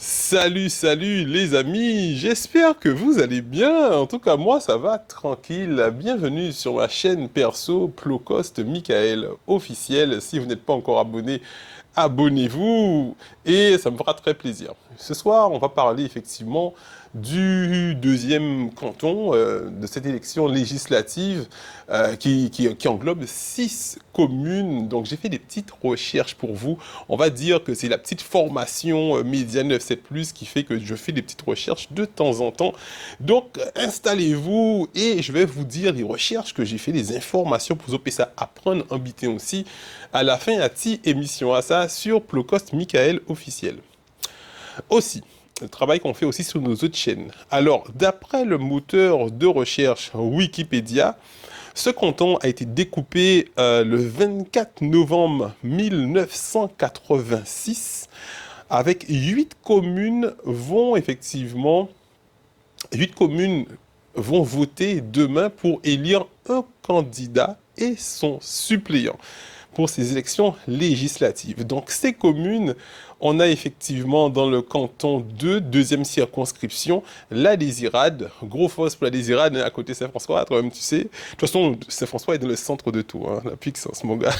Salut, salut les amis, j'espère que vous allez bien. En tout cas, moi ça va tranquille. Bienvenue sur ma chaîne perso Plocost Michael officiel. Si vous n'êtes pas encore abonné, abonnez-vous et ça me fera très plaisir. Ce soir, on va parler effectivement du deuxième canton de cette élection législative qui englobe 6 communes. Donc j'ai fait des petites recherches pour vous. On va dire que c'est la petite formation Média 97+, qui fait que je fais des petites recherches de temps en temps. Donc installez-vous et je vais vous dire les recherches que j'ai fait, les informations pour vous ça apprendre en bitin aussi. À la fin, à ti émission à ça sur Plocost Michael officiel. Aussi, le travail qu'on fait aussi sur nos autres chaînes. Alors, d'après le moteur de recherche Wikipédia, ce canton a été découpé le 24 novembre 1986 avec 8 communes vont effectivement, 8 communes vont voter demain pour élire un candidat et son suppléant pour ces élections législatives. Donc ces communes, on a effectivement dans le canton de deuxième circonscription, la Désirade, gros fosse pour la Désirade, à côté Saint-François, toi-même tu sais. De toute façon, Saint-François est dans le centre de tout, hein, la puissance, mon gars.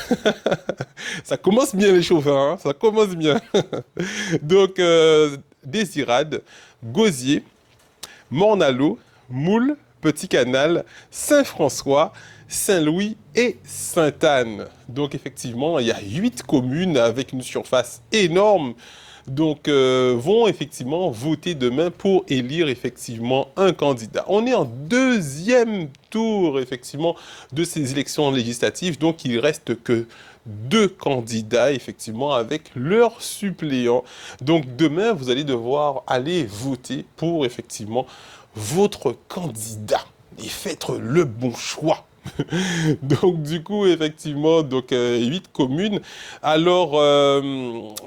Ça commence bien les chauvins, hein, ça commence bien. Donc, Désirade, Gosier, Mornalo, Moule, Petit Canal, Saint-François, Saint-Louis et Sainte-Anne. Donc effectivement, il y a 8 communes avec une surface énorme. Donc vont effectivement voter demain pour élire effectivement un candidat. On est en deuxième tour effectivement de ces élections législatives. Donc il reste que 2 candidats effectivement avec leurs suppléants. Donc demain, vous allez devoir aller voter pour effectivement votre candidat et faites le bon choix. Donc du coup, effectivement, 8 communes. Alors,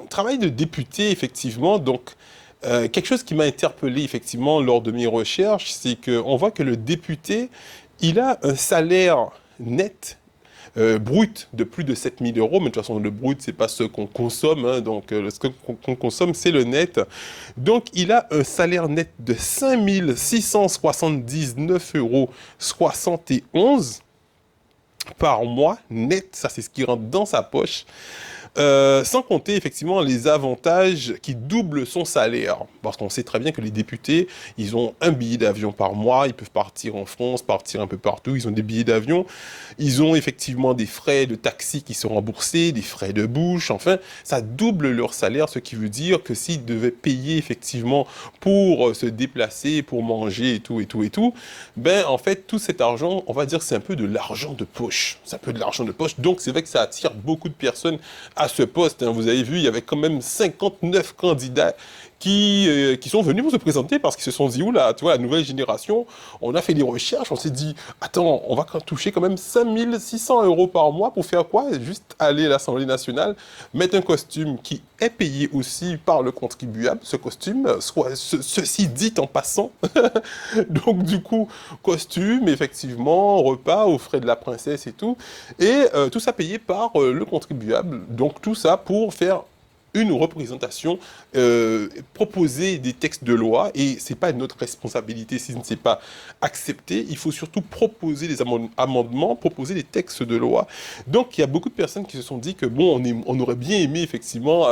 travail de député, effectivement, donc quelque chose qui m'a interpellé, effectivement, lors de mes recherches, c'est qu'on voit que le député, il a un salaire net brut de plus de 7 000 euros, mais de toute façon, le brut, c'est pas ce qu'on consomme, hein, donc ce qu'on consomme, c'est le net. Donc, il a un salaire net de 5 679,71 euros par mois, net, ça c'est ce qui rentre dans sa poche. Sans compter effectivement les avantages qui doublent son salaire. Parce qu'on sait très bien que les députés, ils ont un billet d'avion par mois, ils peuvent partir en France, partir un peu partout, ils ont des billets d'avion, ils ont effectivement des frais de taxi qui sont remboursés, des frais de bouche, enfin, ça double leur salaire, ce qui veut dire que s'ils devaient payer effectivement pour se déplacer, pour manger et tout, et tout, et tout, ben en fait, tout cet argent, on va dire que c'est un peu de l'argent de poche. C'est un peu de l'argent de poche, donc c'est vrai que ça attire beaucoup de personnes à ce poste. Hein. Vous avez vu, il y avait quand même 59 candidats qui sont venus pour se présenter parce qu'ils se sont dit, oula, tu vois, la nouvelle génération, on a fait des recherches, on s'est dit, attends, on va toucher quand même 5 600 euros par mois pour faire quoi? Juste aller à l'Assemblée nationale, mettre un costume qui est payé aussi par le contribuable, ce costume, ceci dit en passant. Donc du coup, costume, effectivement, repas aux frais de la princesse et tout, et tout ça payé par le contribuable. Donc tout ça pour faire une représentation, proposer des textes de loi, et c'est pas notre responsabilité si ce n'est pas accepté. Il faut surtout proposer des amendements, proposer des textes de loi. Donc il y a beaucoup de personnes qui se sont dit que bon, on aurait bien aimé effectivement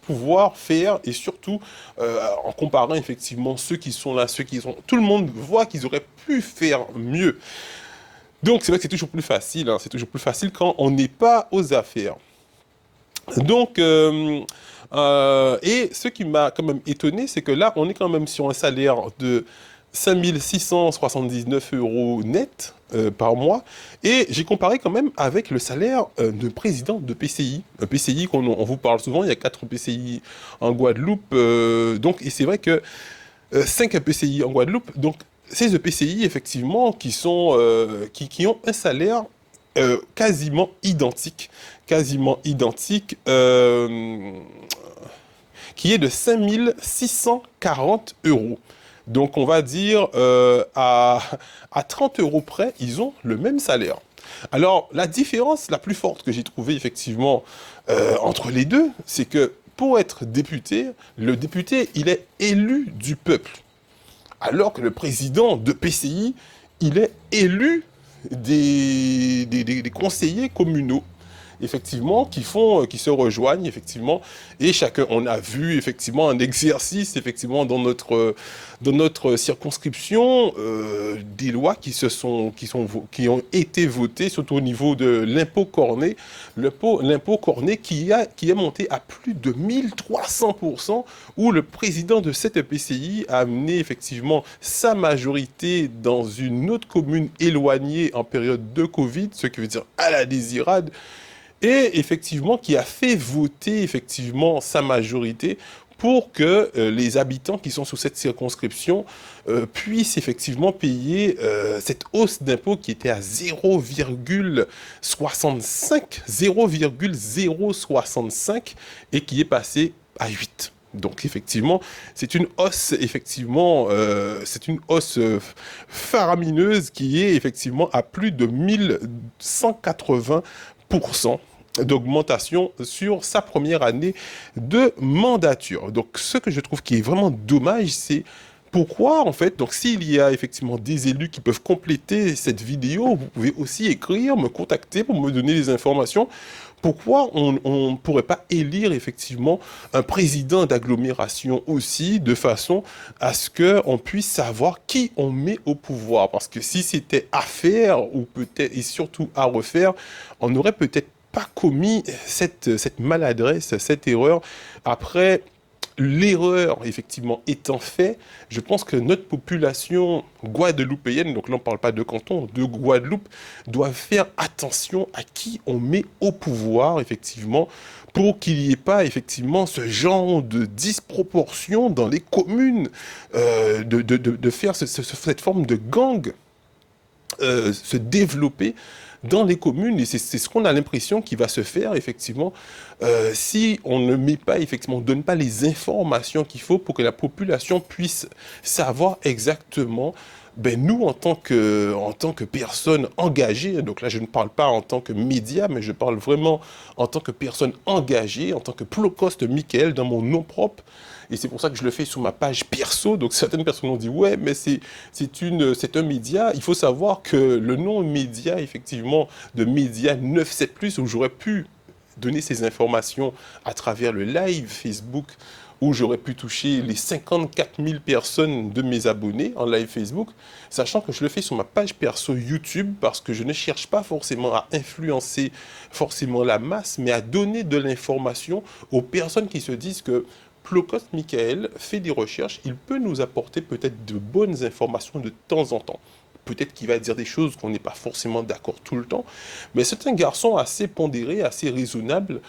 pouvoir faire, et surtout en comparant effectivement ceux qui sont là, ceux qui sont, tout le monde voit qu'ils auraient pu faire mieux. Donc c'est vrai que c'est toujours plus facile, hein, c'est toujours plus facile quand on n'est pas aux affaires. Donc, et ce qui m'a quand même étonné, c'est que là, on est quand même sur un salaire de 5 679 euros net par mois. Et j'ai comparé quand même avec le salaire de président de PCI. Un PCI on vous parle souvent, il y a 4 PCI en Guadeloupe. Donc, et c'est vrai que 5 PCI en Guadeloupe. Donc, ces EPCI, effectivement, qui ont un salaire quasiment identique, qui est de 5 640 euros. Donc on va dire à 30 euros près, ils ont le même salaire. Alors la différence la plus forte que j'ai trouvée effectivement entre les deux, c'est que pour être député, le député, il est élu du peuple. Alors que le président de PCI, il est élu des conseillers communaux, effectivement, qui se rejoignent, effectivement, et chacun, on a vu, effectivement, un exercice, effectivement, dans notre circonscription, des lois qui ont été votées, surtout au niveau de l'impôt corné, l'impôt corné qui est monté à plus de 1300%, où le président de cette EPCI a amené, effectivement, sa majorité dans une autre commune éloignée en période de Covid, ce qui veut dire à la désirade, et effectivement qui a fait voter effectivement sa majorité pour que les habitants qui sont sous cette circonscription puissent effectivement payer cette hausse d'impôt qui était à 0,065 et qui est passée à 8. Donc effectivement, c'est une hausse faramineuse qui est effectivement à plus de 1180% d'augmentation sur sa première année de mandature. Donc, ce que je trouve qui est vraiment dommage, c'est pourquoi, en fait, donc s'il y a effectivement des élus qui peuvent compléter cette vidéo, vous pouvez aussi écrire, me contacter pour me donner des informations. Pourquoi on ne pourrait pas élire effectivement un président d'agglomération aussi, de façon à ce qu'on puisse savoir qui on met au pouvoir? Parce que si c'était à faire, ou peut-être, et surtout à refaire, on n'aurait peut-être pas commis cette maladresse, cette erreur. Après, l'erreur, effectivement, étant faite, je pense que notre population guadeloupéenne, donc là on ne parle pas de canton, de Guadeloupe, doit faire attention à qui on met au pouvoir, effectivement, pour qu'il n'y ait pas, effectivement, ce genre de disproportion dans les communes, de faire cette forme de gang se développer dans les communes, et c'est ce qu'on a l'impression qui va se faire, effectivement, si on ne met pas, effectivement, on ne donne pas les informations qu'il faut pour que la population puisse savoir exactement, ben nous, en tant que personnes engagées, donc là, je ne parle pas en tant que média, mais je parle vraiment en tant que personne engagée, en tant que Plocoste Michael, dans mon nom propre. Et c'est pour ça que je le fais sur ma page perso. Donc certaines personnes ont dit, ouais, mais c'est un média. Il faut savoir que le nom média, effectivement, de média 97+, où j'aurais pu donner ces informations à travers le live Facebook, où j'aurais pu toucher les 54 000 personnes de mes abonnés en live Facebook, sachant que je le fais sur ma page perso YouTube, parce que je ne cherche pas forcément à influencer forcément la masse, mais à donner de l'information aux personnes qui se disent que Plocoste Michael fait des recherches, il peut nous apporter peut-être de bonnes informations de temps en temps. Peut-être qu'il va dire des choses qu'on n'est pas forcément d'accord tout le temps, mais c'est un garçon assez pondéré, assez raisonnable,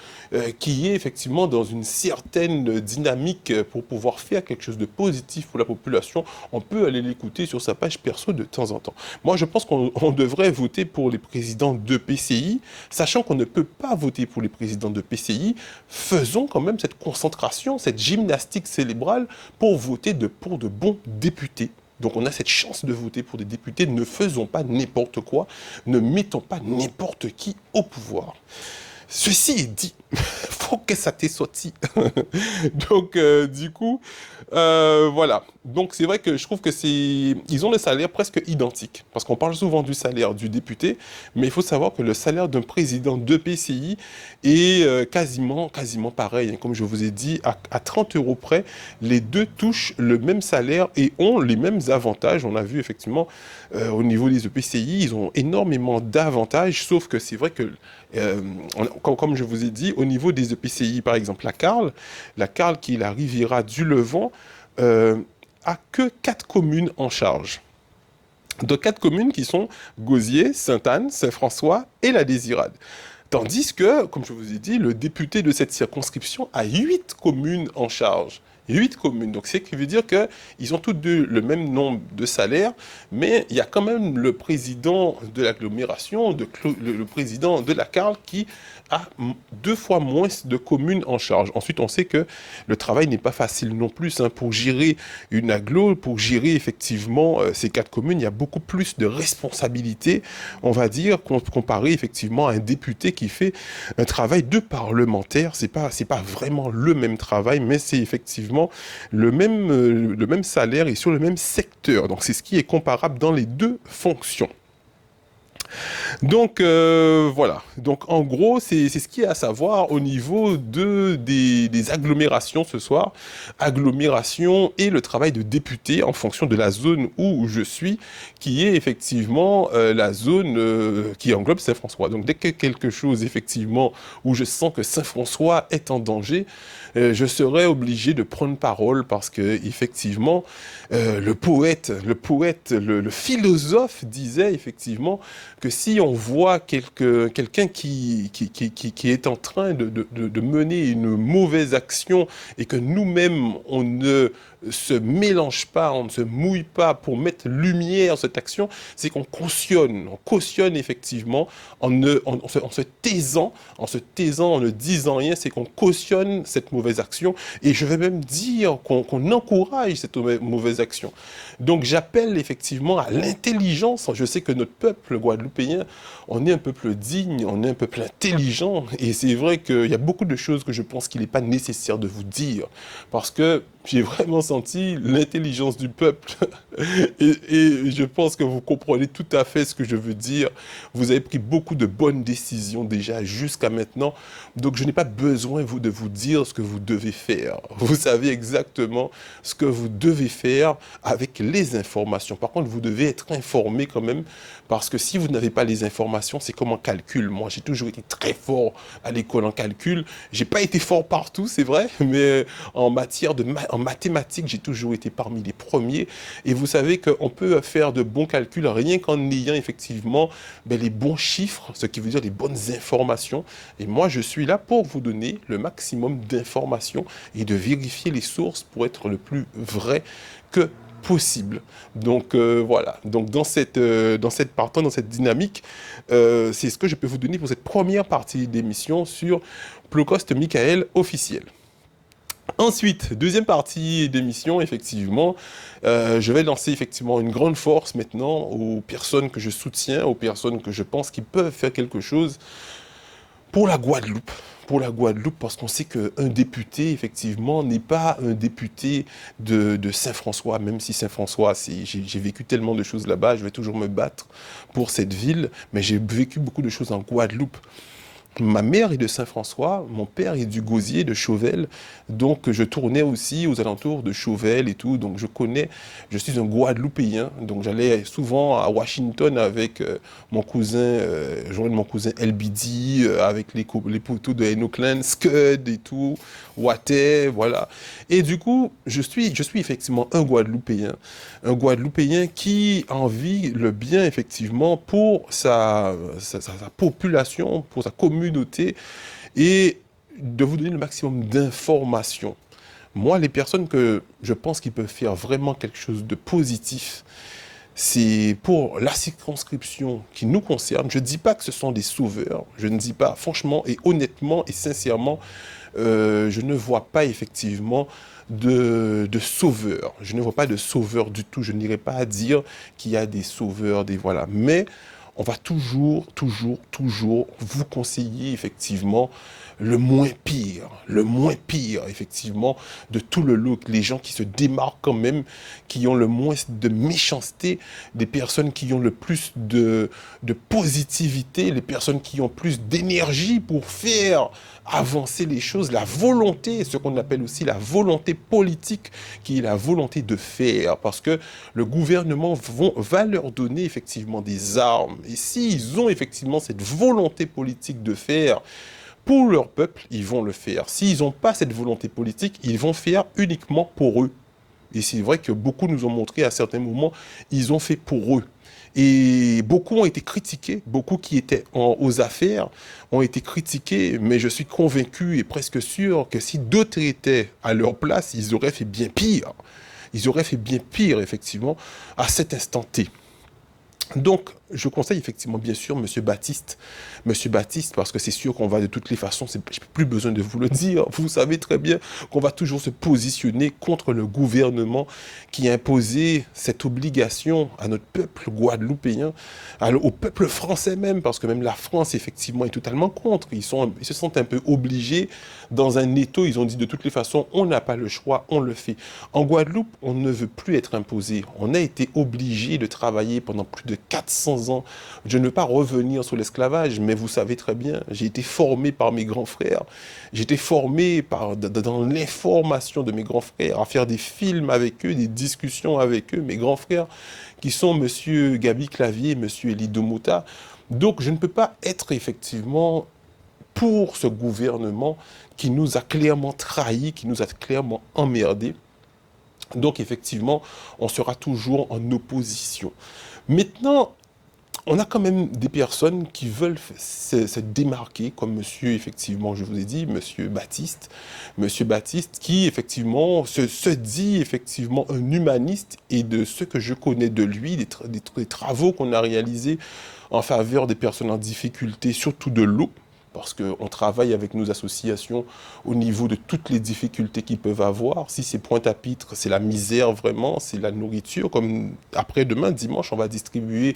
qui est effectivement dans une certaine dynamique pour pouvoir faire quelque chose de positif pour la population. On peut aller l'écouter sur sa page perso de temps en temps. Moi, je pense qu'on devrait voter pour les présidents de PCI, sachant qu'on ne peut pas voter pour les présidents de PCI. Faisons quand même cette concentration, cette gymnastique cérébrale pour voter pour de bons députés. Donc on a cette chance de voter pour des députés. Ne faisons pas n'importe quoi, ne mettons pas n'importe qui au pouvoir. Ceci est dit, faut que ça t'ait sorti. Donc du coup, voilà. Donc c'est vrai que je trouve que ils ont le salaire presque identique, parce qu'on parle souvent du salaire du député, mais il faut savoir que le salaire d'un président de PCI est quasiment pareil, hein. Comme je vous ai dit, à 30 € près, les deux touchent le même salaire et ont les mêmes avantages. On a vu effectivement au niveau des EPCI, ils ont énormément d'avantages, sauf que c'est vrai que comme je vous ai dit, au niveau des EPCI, par exemple, la Carle qui est la Riviera du Levant, a que 4 communes en charge. Donc 4 communes qui sont Gosier, Sainte-Anne, Saint-François et la Désirade. Tandis que, comme je vous ai dit, le député de cette circonscription a 8 communes en charge. 8 communes. Donc, c'est ce qui veut dire qu'ils ont toutes deux le même nombre de salaires, mais il y a quand même le président de l'agglomération, le président de la Carle qui a 2 fois moins de communes en charge. Ensuite, on sait que le travail n'est pas facile non plus, hein. Pour gérer une agglo, pour gérer effectivement ces 4 communes, il y a beaucoup plus de responsabilités, on va dire, comparé effectivement à un député qui fait un travail de parlementaire. C'est pas vraiment le même travail, mais c'est effectivement le même salaire et sur le même secteur. Donc c'est ce qui est comparable dans les deux fonctions. Donc voilà. Donc en gros, c'est ce qu'il y a à savoir au niveau des agglomérations ce soir. Agglomération et le travail de député en fonction de la zone où je suis, qui est effectivement la zone qui englobe Saint-François. Donc dès que quelque chose effectivement où je sens que Saint-François est en danger, je serai obligé de prendre parole parce que effectivement le poète, le philosophe disait effectivement que si on voit quelqu'un qui est en train de mener une mauvaise action et que nous-mêmes, on ne se mélange pas, on ne se mouille pas pour mettre lumière cette action, c'est qu'on cautionne effectivement en se taisant, en ne disant rien, c'est qu'on cautionne cette mauvaise action et je vais même dire qu'on encourage cette mauvaise action. Donc j'appelle effectivement à l'intelligence. Je sais que notre peuple guadeloupéen, on est un peuple digne, on est un peuple intelligent et c'est vrai qu'il y a beaucoup de choses que je pense qu'il n'est pas nécessaire de vous dire parce que j'ai vraiment senti l'intelligence du peuple et je pense que vous comprenez tout à fait ce que je veux dire. Vous avez pris beaucoup de bonnes décisions déjà jusqu'à maintenant, donc je n'ai pas besoin de vous dire ce que vous devez faire. Vous savez exactement ce que vous devez faire avec les informations. Par contre, vous devez être informé quand même, parce que si vous n'avez pas les informations, c'est comme en calcul. Moi, j'ai toujours été très fort à l'école en calcul. J'ai pas été fort partout, c'est vrai, mais en matière en mathématiques, j'ai toujours été parmi les premiers. Et vous savez qu'on peut faire de bons calculs rien qu'en ayant effectivement les bons chiffres, ce qui veut dire les bonnes informations. Et moi, je suis là pour vous donner le maximum d'informations et de vérifier les sources pour être le plus vrai que possible. Donc voilà. Donc dans cette dynamique, c'est ce que je peux vous donner pour cette première partie d'émission sur Plocost Michael officiel. Ensuite, deuxième partie d'émission, effectivement, je vais lancer effectivement une grande force maintenant aux personnes que je soutiens, aux personnes que je pense qui peuvent faire quelque chose pour la Guadeloupe. Pour la Guadeloupe, parce qu'on sait qu'un député, effectivement, n'est pas un député de Saint-François, même si Saint-François, j'ai vécu tellement de choses là-bas, je vais toujours me battre pour cette ville, mais j'ai vécu beaucoup de choses en Guadeloupe. Ma mère est de Saint-François, mon père est du Gosier, de Chauvel, donc je tournais aussi aux alentours de Chauvel et tout, donc je suis un Guadeloupéen, donc j'allais souvent à Washington avec mon cousin, joindre mon cousin LBD, avec les poteaux de Enochland, Scud et tout, Water, voilà. Et du coup, je suis effectivement un Guadeloupéen qui envie le bien effectivement pour sa population, pour sa communauté, et de vous donner le maximum d'informations. Moi, les personnes que je pense qu'ils peuvent faire vraiment quelque chose de positif, c'est pour la circonscription qui nous concerne. Je ne dis pas que ce sont des sauveurs, je ne dis pas, franchement et honnêtement et sincèrement, je ne vois pas effectivement de sauveurs. Je ne vois pas de sauveurs du tout. Je n'irai pas dire qu'il y a des sauveurs, voilà. Mais on va toujours vous conseiller effectivement le moins pire, effectivement, de tout le lot, les gens qui se démarquent quand même, qui ont le moins de méchanceté, des personnes qui ont le plus de positivité, les personnes qui ont plus d'énergie pour faire avancer les choses, la volonté, ce qu'on appelle aussi la volonté politique, qui est la volonté de faire, parce que le gouvernement va leur donner effectivement des armes, et s'ils ont effectivement cette volonté politique de faire pour leur peuple, ils vont le faire. S'ils n'ont pas cette volonté politique, ils vont faire uniquement pour eux. Et c'est vrai que beaucoup nous ont montré à certains moments, ils ont fait pour eux. Et beaucoup ont été critiqués, beaucoup qui étaient aux affaires ont été critiqués, mais je suis convaincu et presque sûr que si d'autres étaient à leur place, ils auraient fait bien pire. Ils auraient fait bien pire, effectivement, à cet instant T. Donc, je conseille effectivement, bien sûr, Monsieur Baptiste, parce que c'est sûr qu'on va de toutes les façons, je n'ai plus besoin de vous le dire, vous savez très bien qu'on va toujours se positionner contre le gouvernement qui a imposé cette obligation à notre peuple guadeloupéen, au peuple français même, parce que même la France, effectivement, est totalement contre. Ils se sentent un peu obligés dans un étau. Ils ont dit de toutes les façons, on n'a pas le choix, on le fait. En Guadeloupe, on ne veut plus être imposé. On a été obligé de travailler pendant plus de 400 ans. Je ne veux pas revenir sur l'esclavage, mais vous savez très bien, j'ai été formé par mes grands frères. J'ai été formé dans l'information de mes grands frères, à faire des films avec eux, des discussions avec eux, mes grands frères, qui sont Monsieur Gabi Clavier, Monsieur Elie Domota. Donc, je ne peux pas être effectivement pour ce gouvernement qui nous a clairement trahis, qui nous a clairement emmerdés. Donc, effectivement, on sera toujours en opposition. Maintenant, on a quand même des personnes qui veulent se démarquer, comme monsieur, effectivement, je vous ai dit, monsieur Baptiste, qui, effectivement, se dit, effectivement, un humaniste, et de ce que je connais de lui, des travaux qu'on a réalisés en faveur des personnes en difficulté, surtout de l'eau, parce qu'on travaille avec nos associations au niveau de toutes les difficultés qu'ils peuvent avoir. Si c'est Pointe-à-Pitre, c'est la misère vraiment, c'est la nourriture. Comme après-demain, dimanche, on va distribuer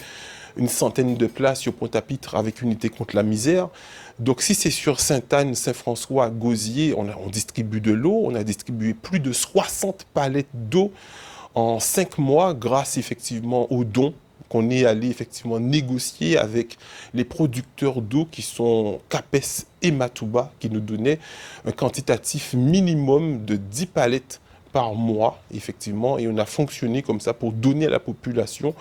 une centaine de places sur Pointe-à-Pitre avec Unité contre la misère. Donc si c'est sur Sainte-Anne, Saint-François, Gosier, on distribue de l'eau. On a distribué plus de 60 palettes d'eau en 5 mois grâce effectivement aux dons qu'on est allé effectivement négocier avec les producteurs d'eau qui sont CAPES et Matouba, qui nous donnaient un quantitatif minimum de 10 palettes par mois, effectivement, et on a fonctionné comme ça pour donner à la population.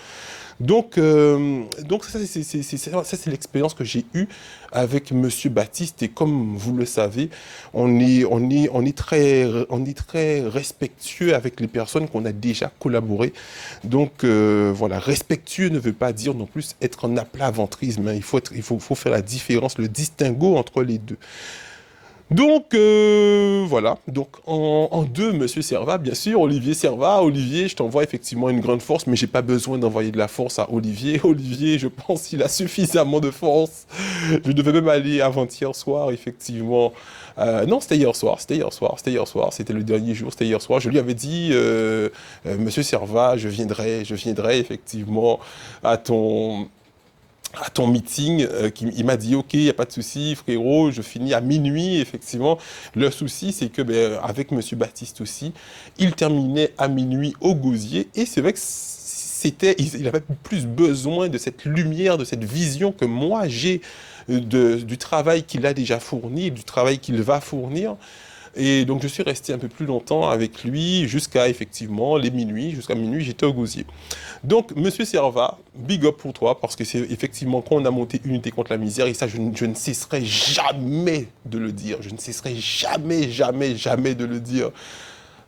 Donc ça, c'est l'expérience que j'ai eue avec Monsieur Baptiste. Et comme vous le savez, on est très respectueux avec les personnes qu'on a déjà collaboré. Donc voilà, respectueux ne veut pas dire non plus être en aplat-ventrisme, hein. Il faut faire la différence, le distinguo entre les deux. Donc voilà, donc en deux, Monsieur Servat, bien sûr, Olivier Servat. Olivier, je t'envoie effectivement une grande force, mais j'ai pas besoin d'envoyer de la force à Olivier. Olivier, je pense qu'il a suffisamment de force. Je devais même aller avant-hier soir, effectivement. Non, c'était hier soir, c'était le dernier jour, c'était hier soir. Je lui avais dit, Monsieur Servat, je viendrai effectivement à ton meeting, il m'a dit, OK, il n'y a pas de souci, frérot, je finis à minuit, effectivement. Le souci, c'est que, avec Monsieur Baptiste aussi, il terminait à minuit au Gosier, et c'est vrai que il avait plus besoin de cette lumière, de cette vision que moi j'ai du travail qu'il a déjà fourni, du travail qu'il va fournir. Et donc je suis resté un peu plus longtemps avec lui jusqu'à effectivement les minuit. Jusqu'à minuit, j'étais au Gosier. Donc, Monsieur Servat, big up pour toi, parce que c'est effectivement quand on a monté Unité contre la misère, et ça, je ne cesserai jamais de le dire. Je ne cesserai jamais, jamais, jamais de le dire.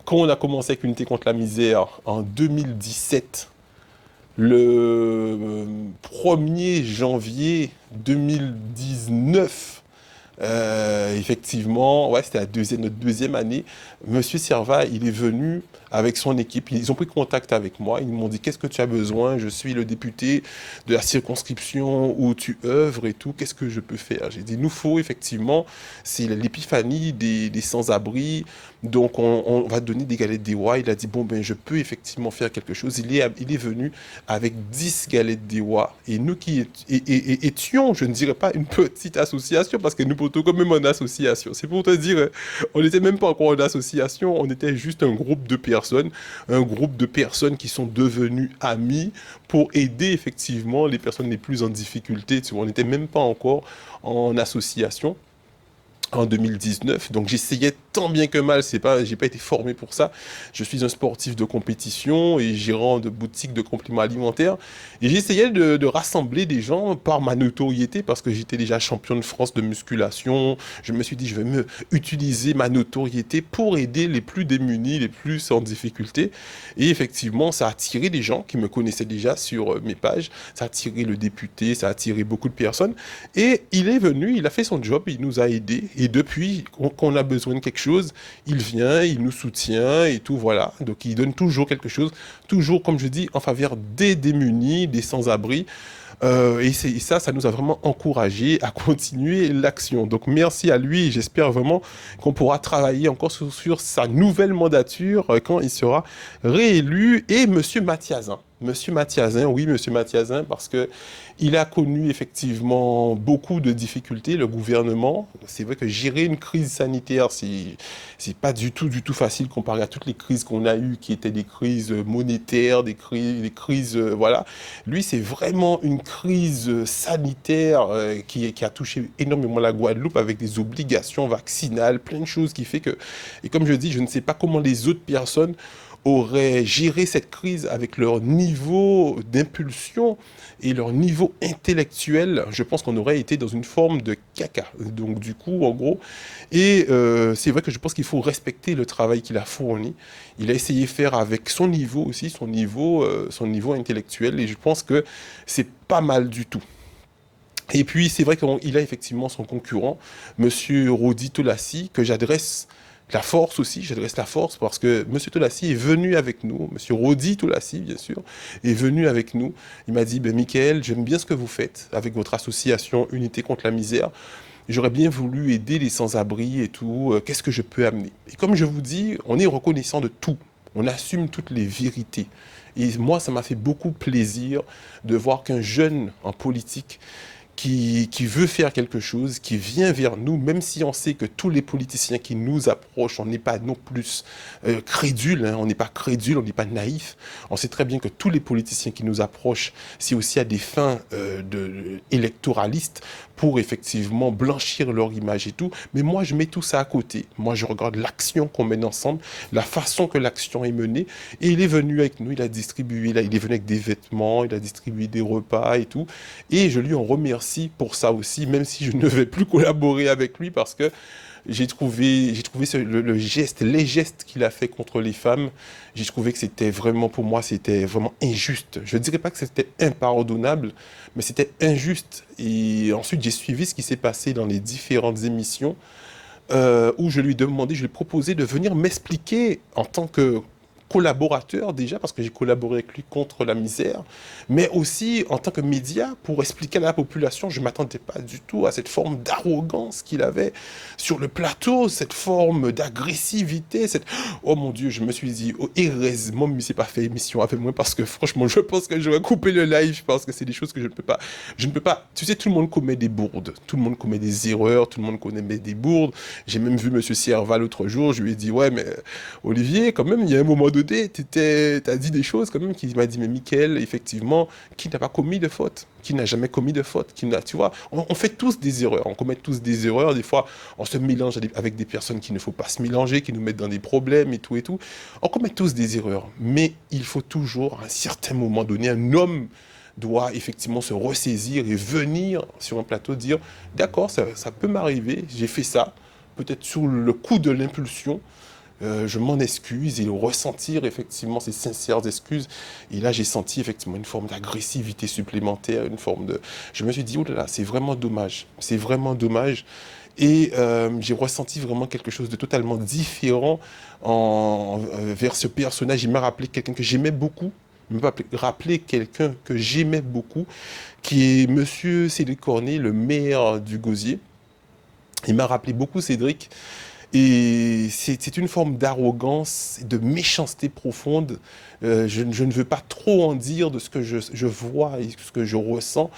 Quand on a commencé avec Unité contre la misère en 2017, le 1er janvier 2019, effectivement, ouais, c'était notre deuxième année. Monsieur Servat, il est venu avec son équipe. Ils ont pris contact avec moi. Ils m'ont dit, qu'est-ce que tu as besoin? Je suis le député de la circonscription où tu œuvres et tout. Qu'est-ce que je peux faire? J'ai dit, nous faut effectivement, c'est l'épiphanie des sans-abri. Donc, on va donner des galettes des rois. Il a dit, bon, ben, je peux effectivement faire quelque chose. Il est venu avec 10 galettes des rois. Et nous qui étions, je ne dirais pas une petite association, parce que nous portons quand même en association. C'est pour te dire, on n'était même pas encore en association, on était juste un groupe de personnes qui sont devenues amies pour aider effectivement les personnes les plus en difficulté. Tu vois, on n'était même pas encore en association en 2019, donc j'essayais tant bien que mal, j'ai pas été formé pour ça. Je suis un sportif de compétition et gérant de boutique de compléments alimentaires, et j'essayais de rassembler des gens par ma notoriété, parce que j'étais déjà champion de France de musculation. Je me suis dit, je vais utiliser ma notoriété pour aider les plus démunis, les plus en difficulté, et effectivement, ça a attiré des gens qui me connaissaient déjà sur mes pages, ça a attiré le député, ça a attiré beaucoup de personnes, et il est venu, il a fait son job, il nous a aidés. Et depuis qu'on a besoin de quelque chose, il vient, il nous soutient et tout, voilà. Donc il donne toujours quelque chose, toujours, comme je dis, en faveur des démunis, des sans-abri. Et ça nous a vraiment encouragé à continuer l'action. Donc merci à lui. J'espère vraiment qu'on pourra travailler encore sur sa nouvelle mandature quand il sera réélu. Et Monsieur Mathiazin. Monsieur Mathiazin, oui, Monsieur Mathiazin, parce que il a connu effectivement beaucoup de difficultés, le gouvernement. C'est vrai que gérer une crise sanitaire, c'est pas du tout facile comparé à toutes les crises qu'on a eues, qui étaient des crises monétaires, des crises, voilà. Lui, c'est vraiment une crise sanitaire qui a touché énormément la Guadeloupe avec des obligations vaccinales, plein de choses qui fait que, et comme je dis, je ne sais pas comment les autres personnes auraient géré cette crise avec leur niveau d'impulsion et leur niveau intellectuel. Je pense qu'on aurait été dans une forme de caca. Donc du coup, en gros, et c'est vrai que je pense qu'il faut respecter le travail qu'il a fourni. Il a essayé de faire avec son niveau aussi, son niveau intellectuel, et je pense que c'est pas mal du tout. Et puis, c'est vrai qu'il a effectivement son concurrent, Monsieur Rodi Tolassi, que j'adresse la force aussi, j'adresse la force parce que Monsieur Tolassi est venu avec nous, Monsieur Rodi Tolassi, bien sûr, est venu avec nous. Il m'a dit, ben, Michael, j'aime bien ce que vous faites avec votre association Unité contre la misère. J'aurais bien voulu aider les sans-abri et tout. Qu'est-ce que je peux amener? Et comme je vous dis, on est reconnaissant de tout. On assume toutes les vérités. Et moi, ça m'a fait beaucoup plaisir de voir qu'un jeune en politique qui veut faire quelque chose, qui vient vers nous, même si on sait que tous les politiciens qui nous approchent, on n'est pas non plus crédules, hein, on n'est pas crédules, on n'est pas naïfs. On sait très bien que tous les politiciens qui nous approchent, c'est aussi à des fins électoralistes pour effectivement blanchir leur image et tout. Mais moi, je mets tout ça à côté. Moi, je regarde l'action qu'on mène ensemble, la façon que l'action est menée. Et il est venu avec nous, il a distribué, là, il est venu avec des vêtements, il a distribué des repas et tout. Et je lui en remercie pour ça aussi, même si je ne vais plus collaborer avec lui parce que j'ai trouvé le geste, les gestes qu'il a fait contre les femmes, j'ai trouvé que c'était vraiment, pour moi, c'était vraiment injuste. Je ne dirais pas que c'était impardonnable, mais c'était injuste. Et ensuite, j'ai suivi ce qui s'est passé dans les différentes émissions où je lui ai demandé, je lui ai proposé de venir m'expliquer en tant que collaborateur déjà, parce que j'ai collaboré avec lui contre la misère, mais aussi en tant que média pour expliquer à la population, je ne m'attendais pas du tout à cette forme d'arrogance qu'il avait sur le plateau, cette forme d'agressivité, cette... Oh mon Dieu, je me suis dit, oh, heureusement, mais c'est pas fait émission avec moi, parce que franchement, je pense que j'aurais coupé le live, parce que c'est des choses que je ne peux pas, tu sais, tout le monde commet des bourdes, tout le monde commet des erreurs, tout le monde commet des bourdes, j'ai même vu Monsieur Serval l'autre jour, je lui ai dit, ouais, mais Olivier, quand même, il y a un moment donné, t'as dit des choses quand même qui m'a dit, mais Michael, effectivement, qui n'a pas commis de faute, qui n'a jamais commis de faute, tu vois, on fait tous des erreurs, on commet tous des erreurs, des fois, on se mélange avec des personnes qu'il ne faut pas se mélanger, qui nous mettent dans des problèmes et tout, on commet tous des erreurs, mais il faut toujours, à un certain moment donné, un homme doit effectivement se ressaisir et venir sur un plateau dire, d'accord, ça peut m'arriver, j'ai fait ça, peut-être sous le coup de l'impulsion, je m'en excuse et ressentir effectivement ces sincères excuses. Et là, j'ai senti effectivement une forme d'agressivité supplémentaire, une forme de... Je me suis dit, oh là là, c'est vraiment dommage. C'est vraiment dommage. Et j'ai ressenti vraiment quelque chose de totalement différent vers ce personnage. Il m'a rappelé quelqu'un que j'aimais beaucoup. Il m'a rappelé quelqu'un que j'aimais beaucoup, qui est Monsieur Cédric Cornet, le maire du Gosier. Il m'a rappelé beaucoup Cédric. Et c'est une forme d'arrogance, de méchanceté profonde. Je ne veux pas trop en dire de ce que je vois et ce que je ressens.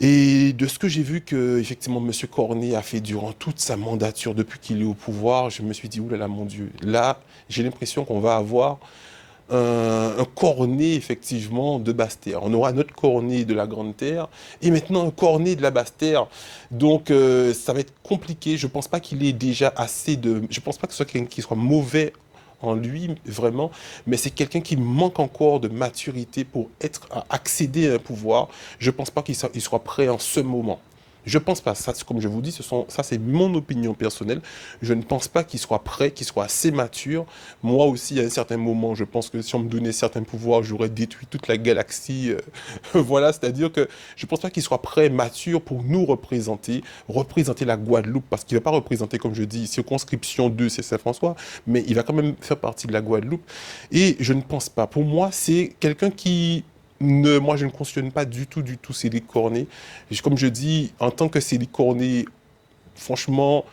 Et de ce que j'ai vu que, effectivement, Monsieur Cornet a fait durant toute sa mandature depuis qu'il est au pouvoir, je me suis dit, oulala, mon Dieu, là, j'ai l'impression qu'on va avoir un cornet, effectivement, de Basse-Terre. On aura notre cornet de la Grande Terre et maintenant un cornet de la Basse-Terre. Donc, ça va être compliqué. Je pense pas qu'il ait déjà assez de... Je pense pas que ce soit quelqu'un qui soit mauvais en lui, vraiment, mais c'est quelqu'un qui manque encore de maturité pour accéder à un pouvoir. Je pense pas qu'il soit prêt en ce moment. Je pense pas, ça, comme je vous dis, ça c'est mon opinion personnelle. Je ne pense pas qu'il soit prêt, qu'il soit assez mature. Moi aussi, à un certain moment, je pense que si on me donnait certains pouvoirs, j'aurais détruit toute la galaxie. Voilà, c'est-à-dire que je ne pense pas qu'il soit prêt, mature pour nous représenter la Guadeloupe, parce qu'il ne va pas représenter, comme je dis, circonscription 2, c'est Saint-François, mais il va quand même faire partie de la Guadeloupe. Et je ne pense pas. Pour moi, c'est quelqu'un qui moi, je ne cautionne pas du tout Cédric Cornet. Comme je dis, en tant que Cédric Cornet, franchement,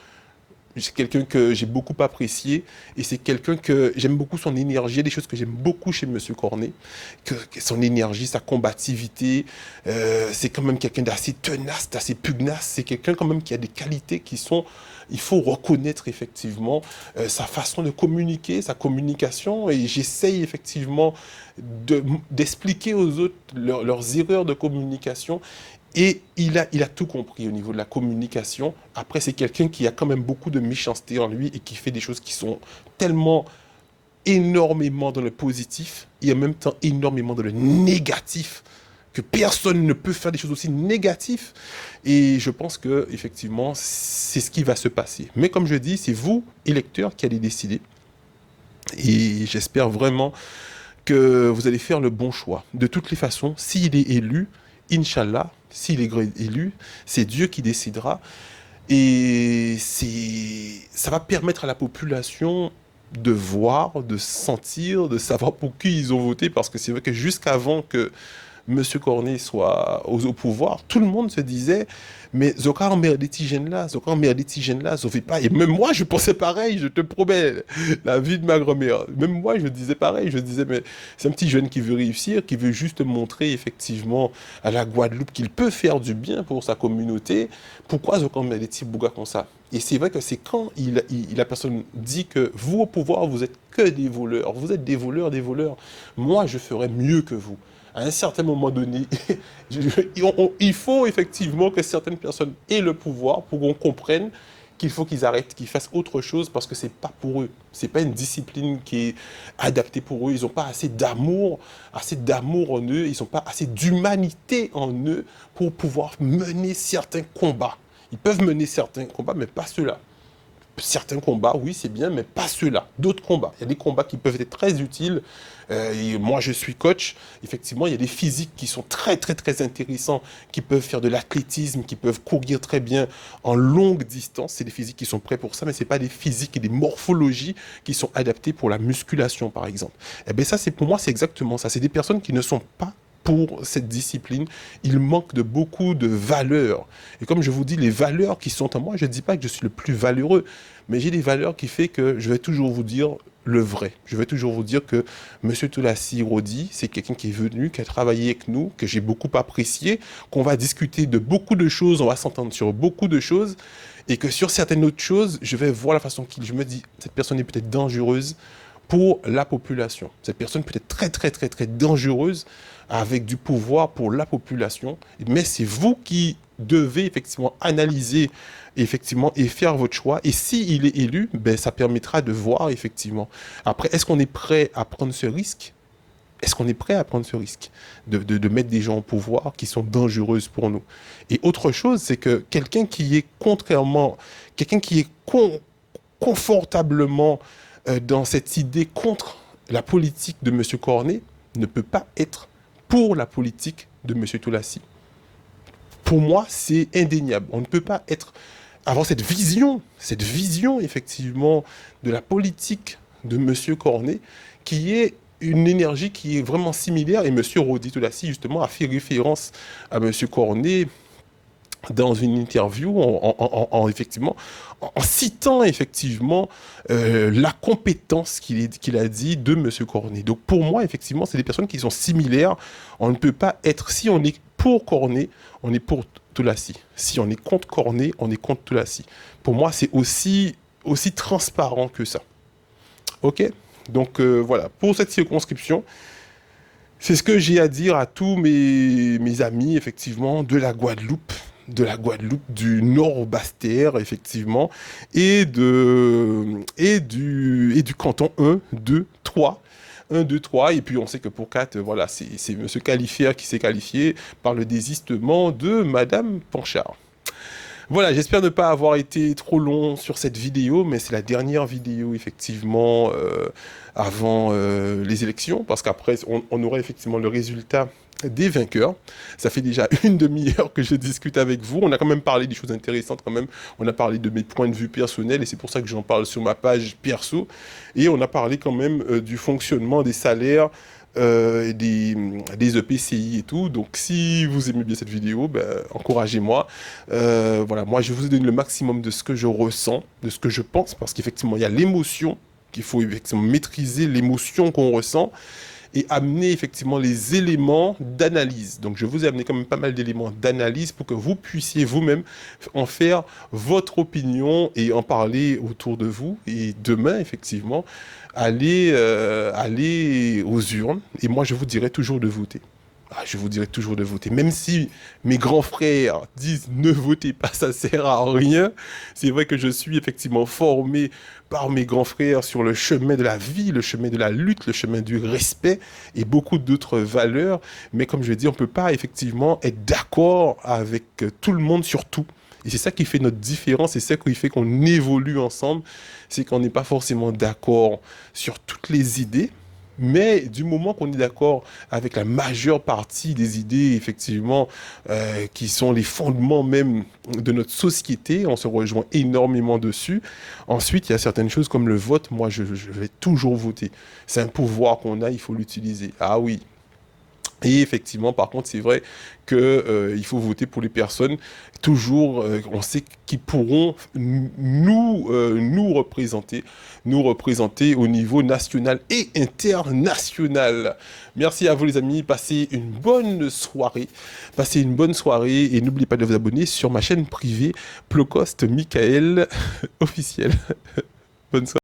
c'est quelqu'un que j'ai beaucoup apprécié et c'est quelqu'un que j'aime beaucoup son énergie. Il y a des choses que j'aime beaucoup chez Monsieur Cornet, que son énergie, sa combativité. C'est quand même quelqu'un d'assez tenace, d'assez pugnace. C'est quelqu'un quand même qui a des qualités qui sont. Il faut reconnaître effectivement sa façon de communiquer, sa communication. Et j'essaye effectivement d'expliquer aux autres leurs erreurs de communication. Et il a tout compris au niveau de la communication. Après, c'est quelqu'un qui a quand même beaucoup de méchanceté en lui et qui fait des choses qui sont tellement énormément dans le positif et en même temps énormément dans le négatif que personne ne peut faire des choses aussi négatives. Et je pense que effectivement, c'est ce qui va se passer. Mais comme je dis, c'est vous, électeurs, qui allez décider. Et j'espère vraiment que vous allez faire le bon choix. De toutes les façons, s'il est élu, Inch'Allah, s'il est élu, c'est Dieu qui décidera. Et ça va permettre à la population de voir, de sentir, de savoir pour qui ils ont voté. Parce que c'est vrai que jusqu'avant que Monsieur Cornet soit au pouvoir, tout le monde se disait, mais Zoka emmerdé Tigène là, Zoka emmerdé Tigène là, Zofé pas. Et même moi, je pensais pareil, je te promets, la vie de ma grand-mère. Même moi, je disais pareil, je disais, mais c'est un petit jeune qui veut réussir, qui veut juste montrer effectivement à la Guadeloupe qu'il peut faire du bien pour sa communauté. Pourquoi Zoka emmerdé Tibouga comme ça? Et c'est vrai que c'est quand la personne dit que vous, au pouvoir, vous êtes que des voleurs, vous êtes des voleurs, des voleurs. Moi, je ferais mieux que vous. À un certain moment donné, il faut effectivement que certaines personnes aient le pouvoir pour qu'on comprenne qu'il faut qu'ils arrêtent, qu'ils fassent autre chose parce que c'est pas pour eux. C'est pas une discipline qui est adaptée pour eux. Ils n'ont pas assez d'amour en eux. Ils n'ont pas assez d'humanité en eux pour pouvoir mener certains combats. Ils peuvent mener certains combats, mais pas ceux-là. Certains combats, oui, c'est bien, mais pas ceux-là. D'autres combats. Il y a des combats qui peuvent être très utiles. Et moi, je suis coach. Effectivement, il y a des physiques qui sont très, très, très intéressants, qui peuvent faire de l'athlétisme, qui peuvent courir très bien en longue distance. C'est des physiques qui sont prêts pour ça, mais ce n'est pas des physiques et des morphologies qui sont adaptées pour la musculation, par exemple. Eh bien, ça, pour moi, c'est exactement ça. C'est des personnes qui ne sont pas pour cette discipline, il manque de beaucoup de valeurs. Et comme je vous dis, les valeurs qui sont en moi, je ne dis pas que je suis le plus valeureux, mais j'ai des valeurs qui font que je vais toujours vous dire le vrai. Je vais toujours vous dire que M. Toulassi Rodi, c'est quelqu'un qui est venu, qui a travaillé avec nous, que j'ai beaucoup apprécié, qu'on va discuter de beaucoup de choses, on va s'entendre sur beaucoup de choses, et que sur certaines autres choses, je vais voir la façon qu'il... Je me dis, cette personne est peut-être dangereuse pour la population. Cette personne peut être très, très, très, très dangereuse avec du pouvoir pour la population, mais c'est vous qui devez effectivement analyser effectivement et faire votre choix. Et s'il est élu, ben, ça permettra de voir effectivement. Après, est-ce qu'on est prêt à prendre ce risque? Est-ce qu'on est prêt à prendre ce risque de mettre des gens au pouvoir qui sont dangereuses pour nous? Et autre chose, c'est que quelqu'un qui est confortablement dans cette idée contre la politique de M. Cornet ne peut pas être pour la politique de M. Toulassi. Pour moi, c'est indéniable. On ne peut pas avoir cette vision effectivement de la politique de M. Cornet qui est une énergie qui est vraiment similaire. Et M. Rodi Toulassi, justement, a fait référence à M. Cornet dans une interview effectivement, en citant effectivement la compétence qu'il a dit de M. Cornet. Donc pour moi, effectivement, c'est des personnes qui sont similaires. On ne peut pas être, si on est pour Cornet, on est pour Toulassi. Si on est contre Cornet, on est contre Toulassi. Pour moi, c'est aussi transparent que ça. Ok? Donc voilà, pour cette circonscription, c'est ce que j'ai à dire à tous mes amis, effectivement, de la Guadeloupe, du Nord Basse-Terre, effectivement, et du canton 1, 2, 3. 1, 2, 3, et puis on sait que pour 4, voilà, c'est M. Qualifier qui s'est qualifié par le désistement de Madame Panchard. Voilà, j'espère ne pas avoir été trop long sur cette vidéo, mais c'est la dernière vidéo effectivement avant les élections, parce qu'après on aura effectivement le résultat des vainqueurs. Ça fait déjà une demi-heure que je discute avec vous. On a quand même parlé des choses intéressantes quand même. On a parlé de mes points de vue personnels et c'est pour ça que j'en parle sur ma page perso. Et on a parlé quand même du fonctionnement des salaires des EPCI et tout. Donc, si vous aimez bien cette vidéo, ben, encouragez-moi. Voilà, moi, je vous donne le maximum de ce que je ressens, de ce que je pense, parce qu'effectivement, il y a l'émotion qu'il faut effectivement maîtriser, l'émotion qu'on ressent et amener effectivement les éléments d'analyse. Donc je vous ai amené quand même pas mal d'éléments d'analyse pour que vous puissiez vous-même en faire votre opinion et en parler autour de vous. Et demain, effectivement, allez aux urnes. Et moi, je vous dirai toujours de voter. Ah, je vous dirai toujours de voter. Même si mes grands frères disent ne votez pas, ça sert à rien. C'est vrai que je suis effectivement formé par mes grands frères sur le chemin de la vie, le chemin de la lutte, le chemin du respect et beaucoup d'autres valeurs. Mais comme je dis, on ne peut pas effectivement être d'accord avec tout le monde sur tout. Et c'est ça qui fait notre différence, c'est ça qui fait qu'on évolue ensemble, c'est qu'on n'est pas forcément d'accord sur toutes les idées, mais du moment qu'on est d'accord avec la majeure partie des idées, effectivement, qui sont les fondements même de notre société, on se rejoint énormément dessus. Ensuite, il y a certaines choses comme le vote. Moi, je vais toujours voter. C'est un pouvoir qu'on a, il faut l'utiliser. Ah oui. Et effectivement, par contre, c'est vrai que il faut voter pour les personnes toujours, on sait qu'ils pourront nous représenter au niveau national et international. Merci à vous les amis, passez une bonne soirée, et n'oubliez pas de vous abonner sur ma chaîne privée Plocost Michael officiel. Bonne soirée.